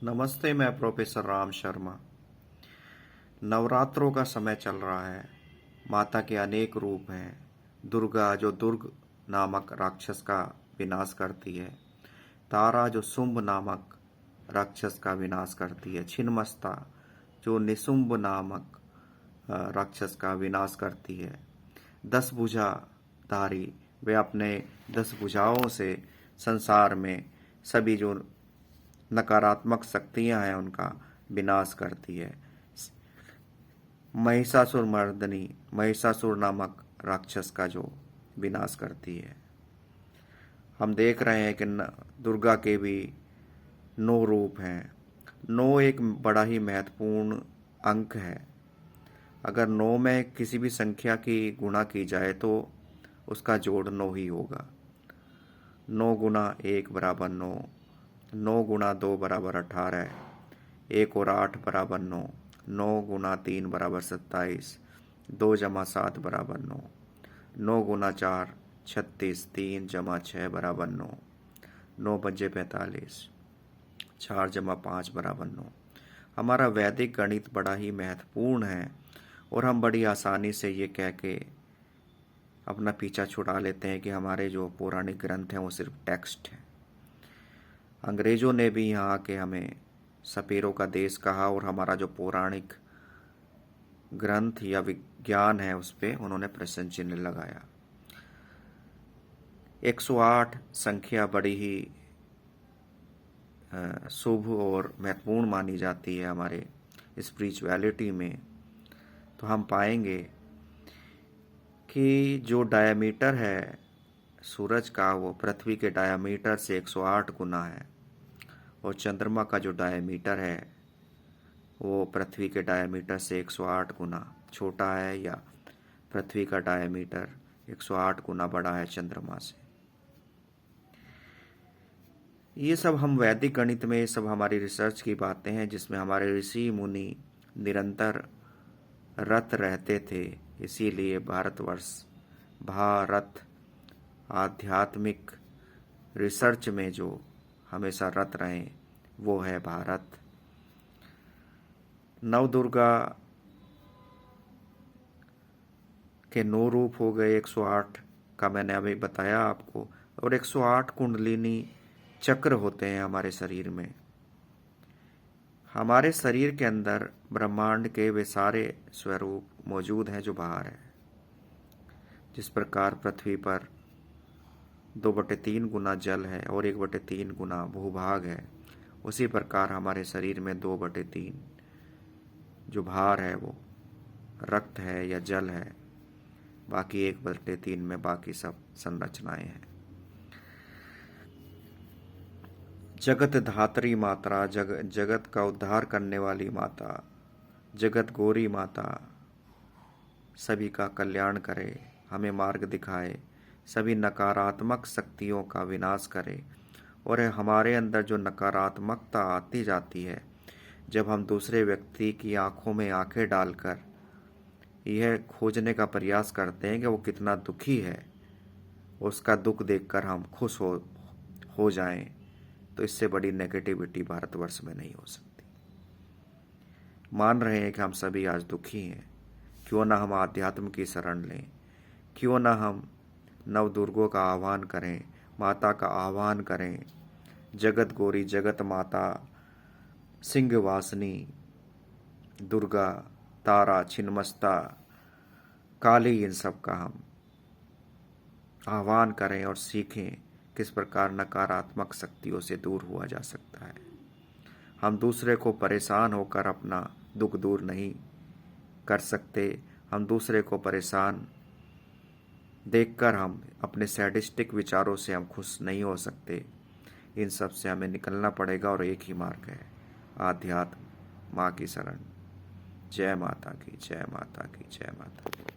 नमस्ते, मैं प्रोफेसर राम शर्मा। नवरात्रों का समय चल रहा है। माता के अनेक रूप हैं। दुर्गा जो दुर्ग नामक राक्षस का विनाश करती है, तारा जो शुंभ नामक राक्षस का विनाश करती है, छिन्नमस्ता जो निशुंभ नामक राक्षस का विनाश करती है, 10 भुजाधारी वे अपने 10 भुजाओं से संसार में सभी जो नकारात्मक शक्तियां हैं उनका विनाश करती है। महिषासुर मर्दनी महिषासुर नामक राक्षस का जो विनाश करती है। हम देख रहे हैं कि दुर्गा के भी 9 रूप हैं। 9 एक बड़ा ही महत्वपूर्ण अंक है। अगर 9 में किसी भी संख्या की गुणा की जाए तो उसका जोड़ 9 ही होगा। 9 गुना 1 बराबर 9, 9 गुना 2 बराबर 18, 1 और 8 बराबर 9, 9 गुना 3 बराबर 27, 2 जमा 7 बराबर 9, 9 गुना 4 36, 3 जमा 6 बराबर 9, 9 पंजे 45, 4 जमा 5 बराबर 9। हमारा वैदिक गणित बड़ा ही महत्वपूर्ण है और हम बड़ी आसानी से ये कह के अपना पीछा छुड़ा लेते हैं कि हमारे जो पौराणिक ग्रंथ हैं वो सिर्फ टेक्स्ट हैं। अंग्रेज़ों ने भी यहाँ आके हमें सपेरों का देश कहा और हमारा जो पौराणिक ग्रंथ या विज्ञान है उस पर उन्होंने प्रश्न चिन्ह लगाया। 108 संख्या बड़ी ही शुभ और महत्वपूर्ण मानी जाती है हमारे स्पिरिचुअलिटी में। तो हम पाएंगे कि जो डायमीटर है सूरज का वो पृथ्वी के डायमीटर से 108 गुना है और चंद्रमा का जो डायमीटर है वो पृथ्वी के डायमीटर से 108 गुना छोटा है, या पृथ्वी का डायमीटर 108 गुना बड़ा है चंद्रमा से। ये सब हम वैदिक गणित में, ये सब हमारी रिसर्च की बातें हैं जिसमें हमारे ऋषि मुनि निरंतर रत रहते थे। इसीलिए भारत आध्यात्मिक रिसर्च में जो हमेशा रत रहे वो है भारत। नवदुर्गा के 9 रूप हो गए, 108 का मैंने अभी बताया आपको, और 108 कुंडलिनी चक्र होते हैं हमारे शरीर में। हमारे शरीर के अंदर ब्रह्मांड के वे सारे स्वरूप मौजूद हैं जो बाहर है। जिस प्रकार पृथ्वी पर 2/3 गुना जल है और 1/3 गुना भूभाग है, उसी प्रकार हमारे शरीर में 2/3 जो भार है वो रक्त है या जल है, बाकी 1/3 में बाकी सब संरचनाएं हैं। जगत धात्री माता, जगत का उद्धार करने वाली माता, जगत गौरी माता सभी का कल्याण करे, हमें मार्ग दिखाए, सभी नकारात्मक शक्तियों का विनाश करे। और हमारे अंदर जो नकारात्मकता आती जाती है, जब हम दूसरे व्यक्ति की आंखों में आंखें डालकर यह खोजने का प्रयास करते हैं कि वो कितना दुखी है, उसका दुख देखकर हम खुश हो जाएं, तो इससे बड़ी नेगेटिविटी भारतवर्ष में नहीं हो सकती। मान रहे हैं कि हम सभी आज दुखी हैं, क्यों ना हम आध्यात्म की शरण लें, क्यों ना हम नवदुर्गों का आह्वान करें, माता का आह्वान करें। जगत गौरी, जगत माता, सिंहवासिनी दुर्गा, तारा, छिन्नमस्ता, काली, इन सब का हम आह्वान करें और सीखें किस प्रकार नकारात्मक शक्तियों से दूर हुआ जा सकता है। हम दूसरे को परेशान होकर अपना दुख दूर नहीं कर सकते। हम दूसरे को परेशान देखकर हम अपने सैडिस्टिक विचारों से हम खुश नहीं हो सकते। इन सब से हमें निकलना पड़ेगा और एक ही मार्ग है, आध्यात्म, माँ की शरण। जय माता की, जय माता की, जय माता की।